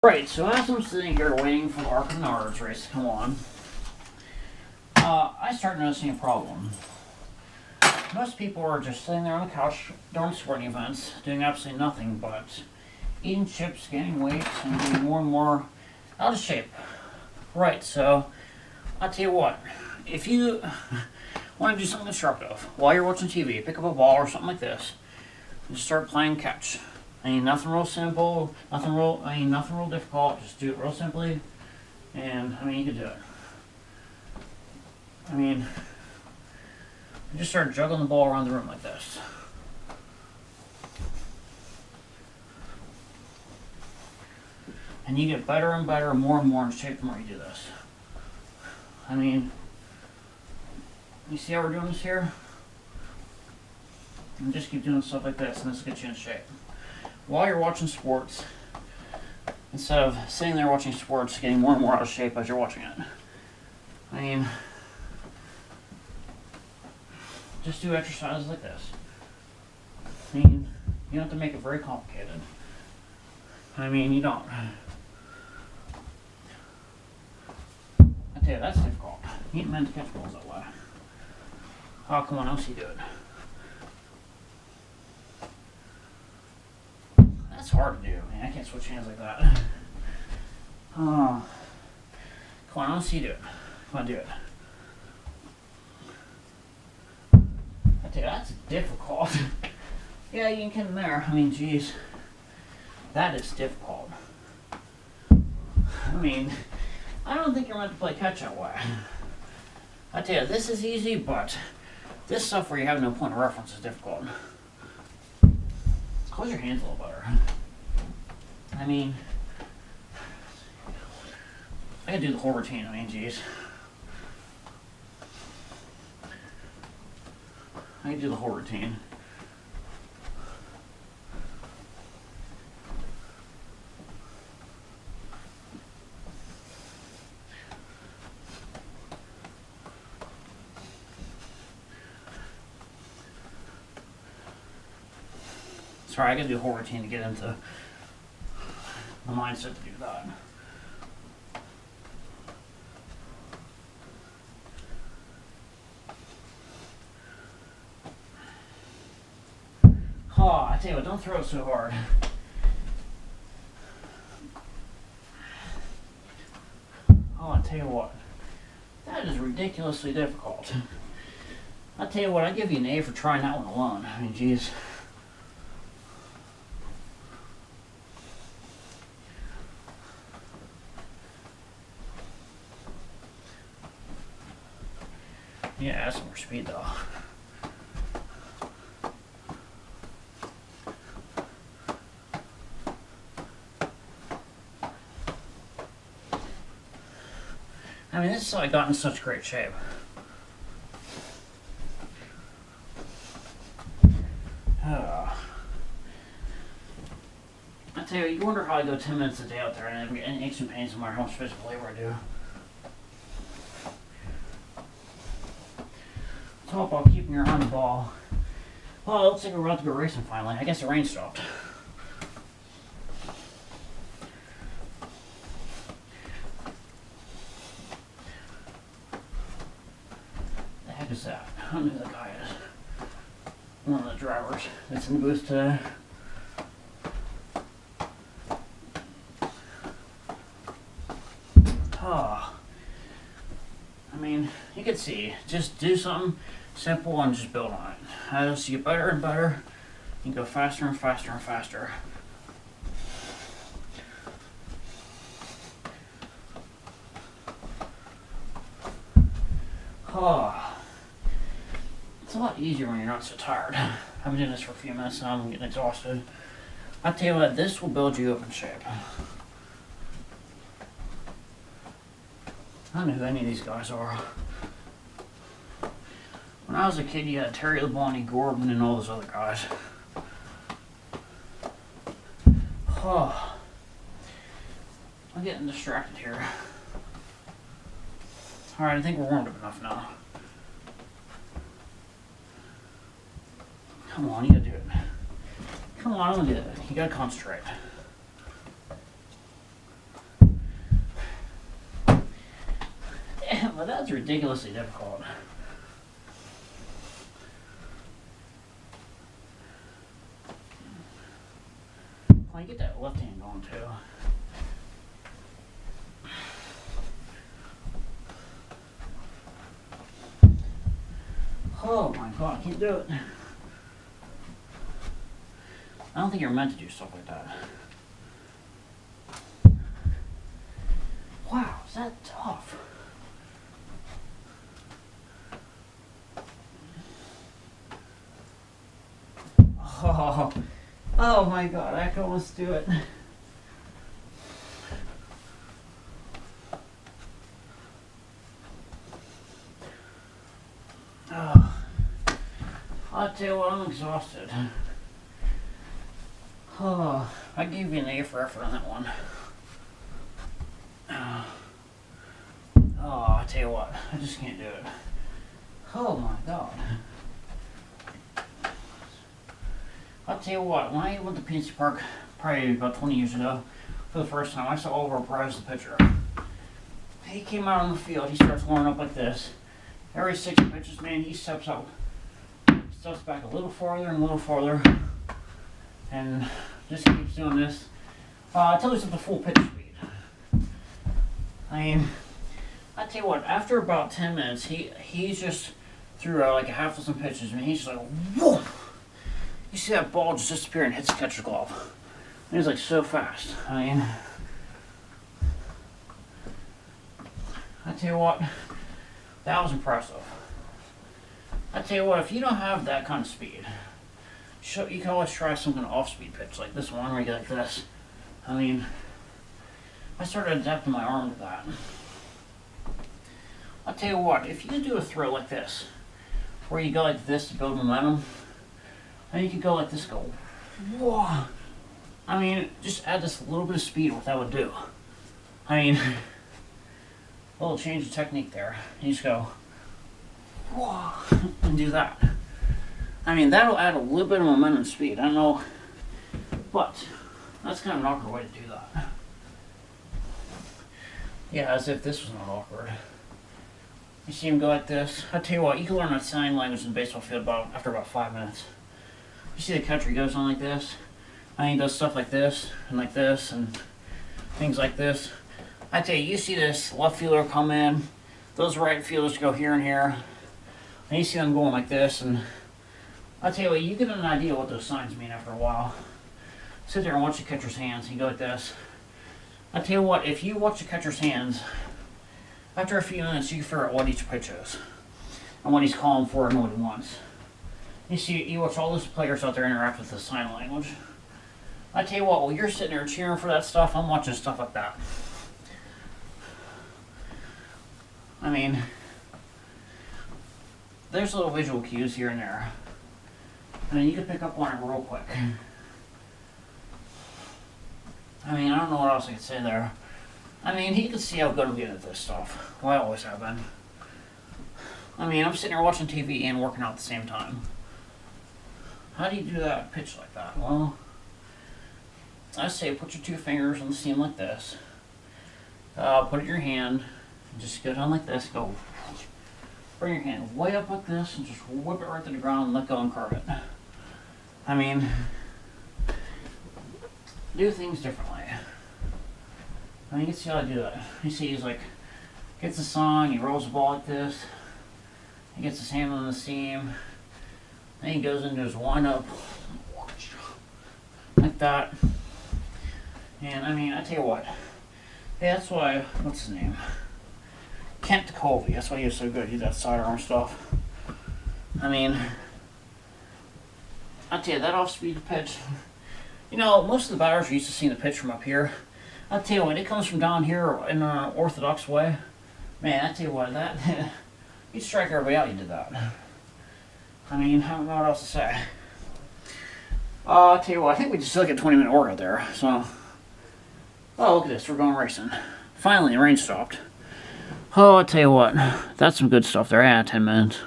Right, so as I'm sitting here waiting for the Arc of Nards race to come on, I start noticing a problem. Most people are just sitting there on the couch during sporting events, doing absolutely nothing but eating chips, gaining weight, and getting more and more out of shape. Right, so I'll tell you what, if you want to do something constructive while you're watching TV, pick up a ball or something like this, and just start playing catch. Nothing real simple, nothing real difficult, just do it real simply, and, you can do it. Just start juggling the ball around the room like this. And you get better and better, more and more in shape the more you do this. You see how we're doing this here? And just keep doing stuff like this, and this will get you in shape. While you're watching sports, instead of sitting there watching sports, getting more and more out of shape as you're watching it. Just do exercises like this. You don't have to make it very complicated. You don't. I tell you, that's difficult. You ain't meant to catch balls that way. Oh, come on, I'll see you do it. That's hard to do, man. I can't switch hands like that. Come on, I'll see you do it. Come on, do it. I tell you, that's difficult. Yeah, you can get in there. Geez. That is difficult. I don't think you're meant to play catch that way. I tell you, this is easy, but this stuff where you have no point of reference is difficult. Close your hands a little better. I could do the whole routine, geez. I could do the whole routine. Sorry, I gotta do the whole routine to get into the mindset to do that. Oh, I tell you what, don't throw it so hard. Oh, I tell you what, that is ridiculously difficult. I tell you what, I give you an A for trying that one alone. Geez. Yeah, add some more speed though. This is how I got in such great shape. I tell you, you wonder how I go 10 minutes a day out there and I'm getting aches and pains no matter how much physical labor I do. It's all about keeping your eye on the ball. Well, it looks like we're about to go racing finally. I guess the rain stopped. The heck is that? I don't know who that guy is. One of the drivers that's in the booth today. You can see, just do something simple and just build on it. As you get better and better, you can go faster and faster and faster. It's a lot easier when you're not so tired. I've been doing this for a few minutes now, I'm getting exhausted. I tell you what, this will build you up in shape. I don't know who any of these guys are. When I was a kid, you had Terry Labonte, Gordon, and all those other guys. I'm getting distracted here. Alright, I think we're warmed up enough now. Come on, you gotta do it. Come on, I don't do it. You gotta concentrate. Well, that's ridiculously difficult. Well, you get that left hand going too. Oh my god, I can't do it. I don't think you're meant to do stuff like that. Wow, is that tough? Oh my god, I can almost do it. Oh, I'll tell you what, I'm exhausted. Oh, I gave you an A for effort on that one. Oh, I tell you what, I just can't do it. Oh my god. I'll tell you what, when I went to PNC Park probably about 20 years ago for the first time, I saw Oliver Price, the pitcher. He came out on the field, he starts warming up like this. Every 6 pitches, man, he steps up, steps back a little farther and a little farther, and just keeps doing this until he's at the full pitch speed. I mean, I tell you what, after about 10 minutes, he's just threw like a half dozen pitches, and he's just like, whoa! You see that ball just disappear and hits the catcher's glove. And he's like so fast. I mean, I tell you what, that was impressive. I tell you what, if you don't have that kind of speed, you can always try some kind of off-speed pitch like this one where you go like this. I mean, I started adapting my arm to that. I'll tell you what, if you do a throw like this, where you go like this to build momentum, and you could go like this, go, whoa. I mean, just add this little bit of speed, what that would do. I mean, a little change of technique there. You just go, whoa, and do that. I mean, that'll add a little bit of momentum and speed. I don't know, but that's kind of an awkward way to do that. Yeah, as if this was not awkward. You see him go like this. I tell you what, you can learn that sign language in the baseball field after about 5 minutes. You see the catcher, he goes on like this. I mean, he does stuff like this and things like this. I tell you see this left fielder come in, those right fielders go here and here, and you see them going like this, and I tell you what, you get an idea what those signs mean after a while. Sit there and watch the catcher's hands, and you go like this. I tell you what, if you watch the catcher's hands, after a few minutes, you can figure out what each pitch is and what he's calling for and what he wants. You watch all those players out there interact with the sign language. I tell you what, while you're sitting there cheering for that stuff, I'm watching stuff like that. I mean, there's little visual cues here and there. And you can pick up on it real quick. I mean, I don't know what else I could say there. I mean, he could see how good I'm getting at this stuff. Well, I always have been. I mean, I'm sitting there watching TV and working out at the same time. How do you do that pitch like that? Well, I say put your 2 fingers on the seam like this. Put it in your hand. And just go down like this. Go. Bring your hand way up like this and just whip it right to the ground and let go and curve it. I mean, do things differently. I mean, you can see how I do that. You see he's like, gets the song, he rolls the ball like this. He gets his hand on the seam. Then he goes into his wind-up, like that. And I mean, I tell you what, hey, that's why, what's his name? Kent Colby, that's why he was so good, he did that sidearm stuff. I mean, I tell you, that off-speed pitch, you know, most of the batters are used to seeing the pitch from up here. I tell you what, it comes from down here in an orthodox way. Man, I tell you what, that, you'd strike everybody out, you did that. I mean, I don't know what else to say. I'll tell you what, I think we just took a 20-minute workout there, so. Oh, look at this, we're going racing. Finally, the rain stopped. Oh, I'll tell you what, that's some good stuff there. 10 minutes.